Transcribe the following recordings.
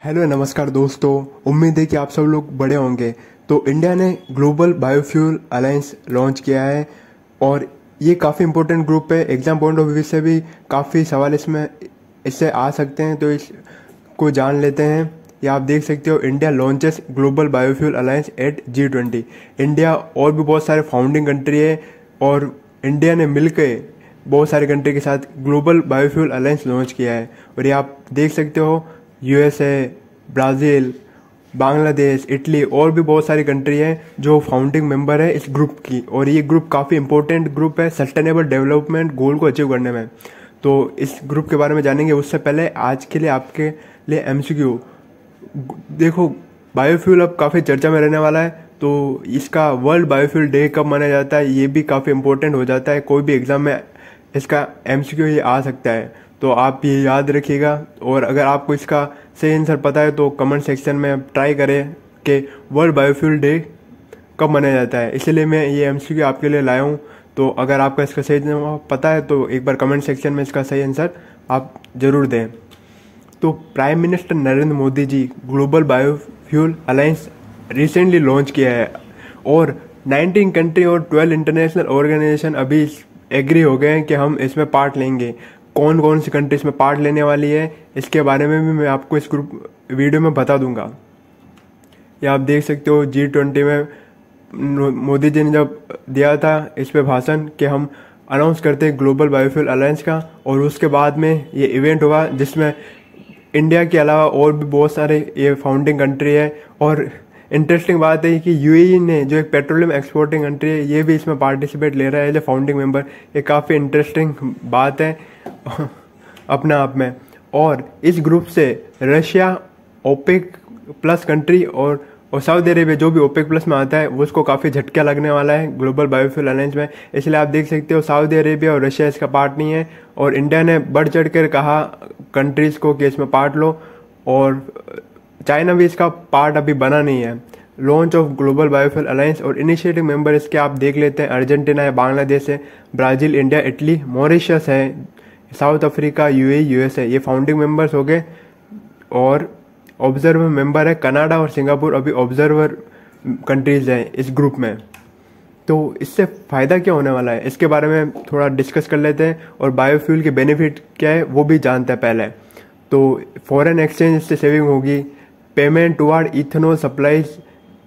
Hello नमस्कार दोस्तों। उम्मीद है कि आप सब लोग बड़े होंगे। तो इंडिया ने ग्लोबल बायोफ्यूल अलायंस लॉन्च किया है और ये काफ़ी इंपॉर्टेंट ग्रुप है। एग्जाम पॉइंट ऑफ व्यू से भी काफ़ी सवाल इससे आ सकते हैं, तो इसको जान लेते हैं। ये आप देख सकते हो, India launches global biofuel alliance at G20। India और भी बहुत सारे फाउंडिंग कंट्री है और इंडिया ने मिलकर बहुत सारे कंट्री के साथ ग्लोबल बायोफ्यूल अलायंस लॉन्च किया है। और ये आप देख सकते हो, USA, ब्राज़ील, बांग्लादेश, इटली और भी बहुत सारी कंट्री हैं जो फाउंडिंग मेंबर है इस ग्रुप की। और ये ग्रुप काफ़ी इंपॉर्टेंट ग्रुप है सस्टेनेबल डेवलपमेंट गोल को अचीव करने में। तो इस ग्रुप के बारे में जानेंगे। उससे पहले आज के लिए आपके लिए MCQ देखो, बायोफ्यूल अब काफ़ी चर्चा में रहने वाला है, तो इसका वर्ल्ड बायोफ्यूल डे कब मनाया जाता है ये भी काफ़ी इंपॉर्टेंट हो जाता है। कोई भी एग्जाम में इसका MCQ ये आ सकता है, तो आप ये याद रखिएगा। और अगर आपको इसका सही आंसर पता है तो कमेंट सेक्शन में ट्राई करें कि वर्ल्ड बायोफ्यूल डे कब मनाया जाता है। इसलिए मैं ये MCQ आपके लिए लाया हूँ। तो अगर आपका इसका सही जवाब पता है तो एक बार कमेंट सेक्शन में इसका सही आंसर आप ज़रूर दें। तो prime minister Narendra Modi ji global biofuel alliance recently launch किया है और 19 कंट्री और 12 इंटरनेशनल ऑर्गेनाइजेशन अभी एग्री हो गए हैं कि हम इसमें पार्ट लेंगे। कौन कौन सी कंट्री इसमें पार्ट लेने वाली है इसके बारे में भी मैं आपको इस ग्रुप वीडियो में बता दूंगा। ये आप देख सकते हो, G20 में मोदी जी ने जब दिया था इस पे भाषण कि हम अनाउंस करते हैं ग्लोबल बायोफ्यूल अलायंस का, और उसके बाद में ये इवेंट हुआ जिसमें इंडिया के अलावा और भी बहुत सारे ये फाउंडिंग कंट्री है। और इंटरेस्टिंग बात है कि UAE ने, जो एक पेट्रोलियम एक्सपोर्टिंग कंट्री है, ये भी इसमें पार्टिसिपेट ले रहा है एज ए फाउंडिंग मेंबर। ये काफ़ी इंटरेस्टिंग बात है अपने आप में। और इस ग्रुप से रशिया, ओपेक प्लस कंट्री और सऊदी अरेबिया, जो भी ओपेक प्लस में आता है, वो उसको काफ़ी झटका लगने वाला है ग्लोबल बायोफ्यूल अलायंस में। इसलिए आप देख सकते हो, सऊदी अरेबिया और रशिया इसका पार्ट नहीं है और इंडिया ने बढ़ चढ़ कर कहा कंट्रीज़ को कि इसमें पार्ट लो। और चाइना भी इसका पार्ट अभी बना नहीं है। Launch of global biofuel alliance और इनिशिएटिव मेंबर इसके आप देख लेते हैं। अर्जेंटीना है, बांग्लादेश है, ब्राज़ील, इंडिया, इटली, मॉरिशस है, साउथ अफ्रीका, UAE, USA, ये फाउंडिंग मेंबर्स हो गए। और ऑब्जर्वर मेंबर है कनाडा और सिंगापुर, अभी ऑब्जर्वर कंट्रीज हैं इस ग्रुप में। तो इससे फ़ायदा क्या होने वाला है इसके बारे में थोड़ा डिस्कस कर लेते हैं, और बायोफ्यूल के बेनिफिट क्या है वो भी जानते हैं पहले। तो फॉरेन एक्सचेंज इससे सेविंग होगी, पेमेंट टुवार्ड इथेनॉल सप्लाईज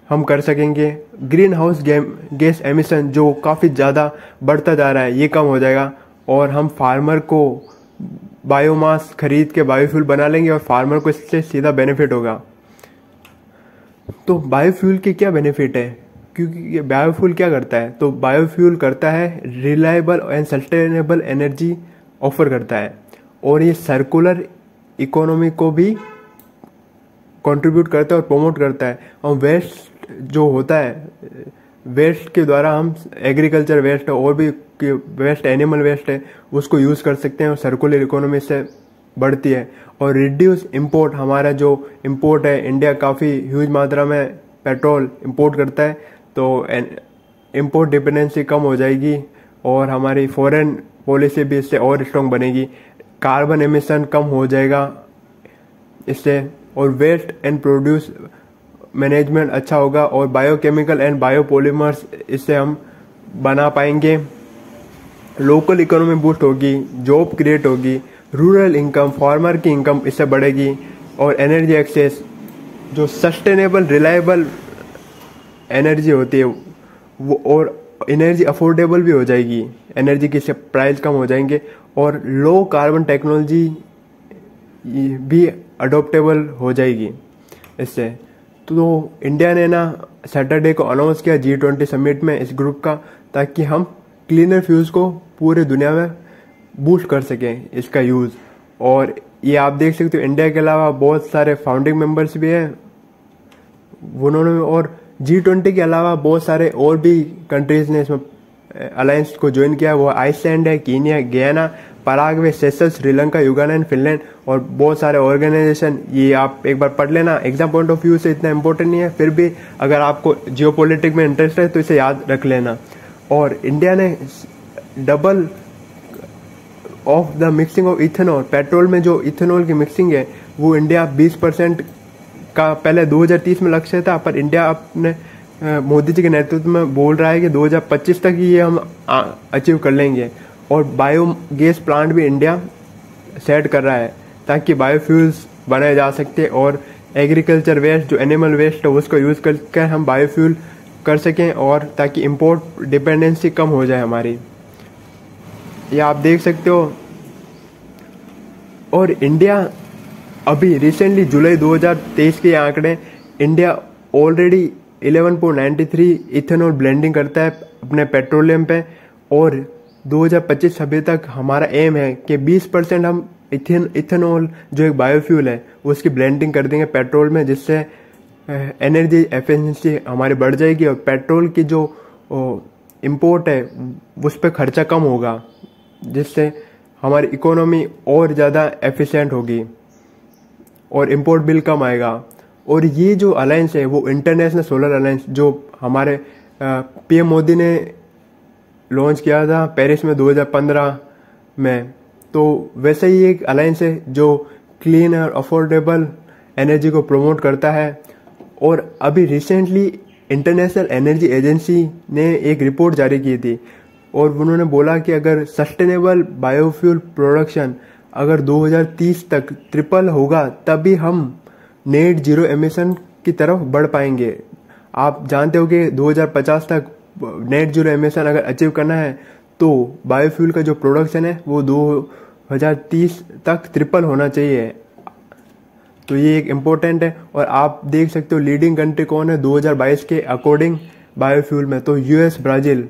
हम कर सकेंगे, ग्रीन हाउस गैस एमिशन जो काफ़ी ज़्यादा बढ़ता जा रहा है ये कम हो जाएगा, और हम फार्मर को बायोमास खरीद के बायोफ्यूल बना लेंगे और फार्मर को इससे सीधा बेनिफिट होगा। तो बायोफ्यूल के क्या बेनिफिट है, क्योंकि ये बायोफ्यूल क्या करता है, तो बायोफ्यूल करता है reliable and sustainable energy offer करता है, और ये सर्कुलर इकोनॉमी को भी कंट्रीब्यूट करता है और प्रमोट करता है। और वेस्ट जो होता है, वेस्ट के द्वारा हम एग्रीकल्चर वेस्ट है और भी वेस्ट, एनिमल वेस्ट है, उसको यूज़ कर सकते हैं और सर्कुलर इकोनॉमी से बढ़ती है। और रिड्यूस इंपोर्ट, हमारा जो इंपोर्ट है, इंडिया काफ़ी ह्यूज मात्रा में पेट्रोल इंपोर्ट करता है, तो इंपोर्ट डिपेंडेंसी कम हो जाएगी और हमारी फॉरेन पॉलिसी भी इससे और स्ट्रॉन्ग बनेगी। कार्बन एमिशन कम हो जाएगा इससे, और वेस्ट एंड प्रोड्यूस मैनेजमेंट अच्छा होगा, और बायोकेमिकल एंड बायोपॉलीमर्स इससे हम बना पाएंगे। लोकल इकोनॉमी बूस्ट होगी, जॉब क्रिएट होगी, रूरल इनकम, फार्मर की इनकम इससे बढ़ेगी, और एनर्जी एक्सेस, जो सस्टेनेबल रिलायबल एनर्जी होती है वो, और एनर्जी अफोर्डेबल भी हो जाएगी, एनर्जी की प्राइस कम हो जाएंगे, और लो कार्बन टेक्नोलॉजी भी अडोप्टेबल हो जाएगी इससे। तो इंडिया ने ना सैटरडे को अनाउंस किया G20 समिट में इस ग्रुप का, ताकि हम क्लीनर फ्यूल्स को पूरे दुनिया में बूस्ट कर सकें इसका यूज़। और ये आप देख सकते हो, इंडिया के अलावा बहुत सारे फाउंडिंग मेंबर्स भी हैं उन्होंने, और G20 के अलावा बहुत सारे और भी कंट्रीज़ ने इसमें अलायंस को ज्वाइन किया। वो आइसलैंड है, Kenya, Guyana, Paraguay, Seychelles, Sri Lanka, Uganda and Finland, और बहुत सारे ऑर्गेनाइजेशन। ये आप एक बार पढ़ लेना, एग्जाम पॉइंट ऑफ व्यू से इतना इंपॉर्टेंट नहीं है, फिर भी अगर आपको जियोपॉलिटिक्स में इंटरेस्ट है तो इसे याद रख लेना। और इंडिया ने double of the mixing of ethanol, petrol में जो इथेनॉल की मिक्सिंग है वो इंडिया 20% का पहले 2030 में लक्ष्य था, पर इंडिया अपने मोदी जी के नेतृत्व में बोल रहा है कि 2025 तक ही ये हम अचीव कर लेंगे। और बायोगैस प्लांट भी इंडिया सेट कर रहा है ताकि बायोफ्यूल्स बनाए जा सकते और एग्रीकल्चर वेस्ट जो एनिमल वेस्ट है उसको यूज़ करके हम बायोफ्यूल कर सकें और ताकि इंपोर्ट डिपेंडेंसी कम हो जाए हमारी। ये आप देख सकते हो। और इंडिया अभी रिसेंटली जुलाई 2023 के आंकड़े, इंडिया ऑलरेडी 11.93 इथेनॉल ब्लेंडिंग करता है अपने पेट्रोलियम पे, और 2025-26 तक हमारा एम है कि 20% हम इथेनॉल जो एक बायोफ्यूल है उसकी ब्लेंडिंग कर देंगे पेट्रोल में, जिससे एनर्जी एफिशिएंसी हमारी बढ़ जाएगी और पेट्रोल की जो इंपोर्ट है उस पर खर्चा कम होगा, जिससे हमारी इकोनॉमी और ज़्यादा एफिशिएंट होगी और इंपोर्ट बिल कम आएगा। और ये जो अलायंस है वो इंटरनेशनल सोलर अलायंस जो हमारे पीएम मोदी ने लॉन्च किया था पेरिस में 2015 में, तो वैसे ही एक अलायंस है जो क्लीन और अफोर्डेबल एनर्जी को प्रमोट करता है। और अभी रिसेंटली इंटरनेशनल एनर्जी एजेंसी ने एक रिपोर्ट जारी की थी और उन्होंने बोला कि अगर सस्टेनेबल बायोफ्यूल प्रोडक्शन अगर 2030 तक ट्रिपल होगा तभी हम नेट जीरो एमिशन की तरफ बढ़ पाएंगे। आप जानते हो कि 2050 तक नेट जीरो एमिशन अगर अचीव करना है तो बायोफ्यूल का जो प्रोडक्शन है वो 2030 तक ट्रिपल होना चाहिए। तो ये एक इम्पोर्टेंट है। और आप देख सकते हो लीडिंग कंट्री कौन है 2022 के अकॉर्डिंग बायोफ्यूल में, तो यूएस ब्राजील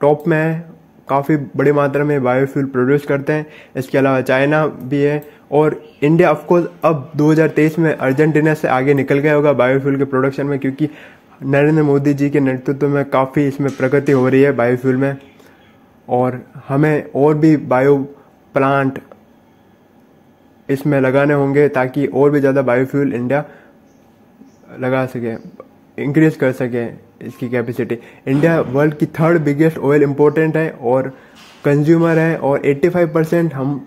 टॉप में है, काफ़ी बड़ी मात्रा में बायोफ्यूल प्रोड्यूस करते हैं। इसके अलावा चाइना भी है और इंडिया ऑफकोर्स अब 2023 में अर्जेंटीना से आगे निकल गया होगा बायोफ्यूल के प्रोडक्शन में, क्योंकि नरेंद्र मोदी जी के नेतृत्व में काफ़ी इसमें प्रगति हो रही है बायोफ्यूल में। और हमें और भी बायो प्लांट इसमें लगाने होंगे ताकि और भी ज़्यादा बायोफ्यूल इंडिया लगा सके, इंक्रीज कर सके इसकी कैपेसिटी। इंडिया वर्ल्ड की 3rd बिगेस्ट ऑयल इम्पोर्टेंट है और कंज्यूमर है, और 85% हम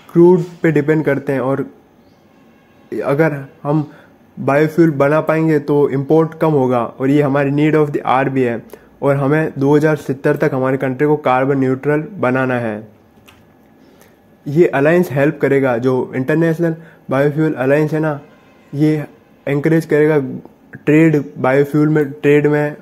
क्रूड पे डिपेंड करते हैं। और अगर हम बायोफ्यूल बना पाएंगे तो इंपोर्ट कम होगा और ये हमारी नीड ऑफ द आवर भी है। और हमें 2070 तक हमारी कंट्री को कार्बन न्यूट्रल बनाना है। ये अलायंस हेल्प करेगा, जो इंटरनेशनल बायोफ्यूल अलायंस है ना, ये एंकरेज करेगा ट्रेड, बायोफ्यूल में ट्रेड में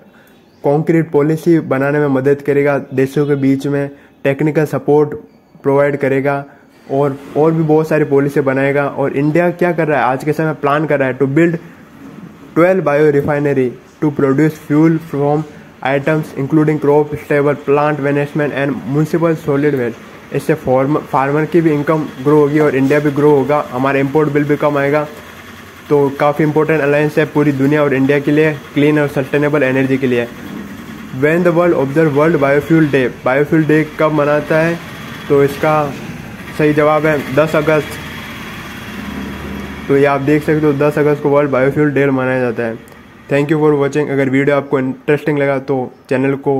कॉन्क्रीट पॉलिसी बनाने में मदद करेगा, देशों के बीच में टेक्निकल सपोर्ट प्रोवाइड करेगा और भी बहुत सारी पॉलिसी बनाएगा। और इंडिया क्या कर रहा है आज के समय, प्लान कर रहा है to build 12 bio refinery to produce fuel from items including crop stubble plant management and municipal solid waste. इससे फार्मर की भी इनकम ग्रो होगी और इंडिया भी ग्रो होगा, हमारा इंपोर्ट बिल भी कम आएगा। तो काफ़ी इंपॉर्टेंट अलायंस है पूरी दुनिया और इंडिया के लिए, क्लीन और सस्टेनेबल एनर्जी के लिए। When the world observe world biofuel day, biofuel day कब मनाता है, तो इसका सही जवाब है 10 अगस्त। तो ये आप देख सकते हो 10 अगस्त को वर्ल्ड बायोफ्यूल डे मनाया जाता है। Thank you for watching. अगर वीडियो आपको इंटरेस्टिंग लगा तो चैनल को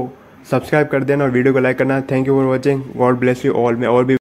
सब्सक्राइब कर देना और वीडियो को लाइक करना। Thank you for watching. God bless you all. मैं और भी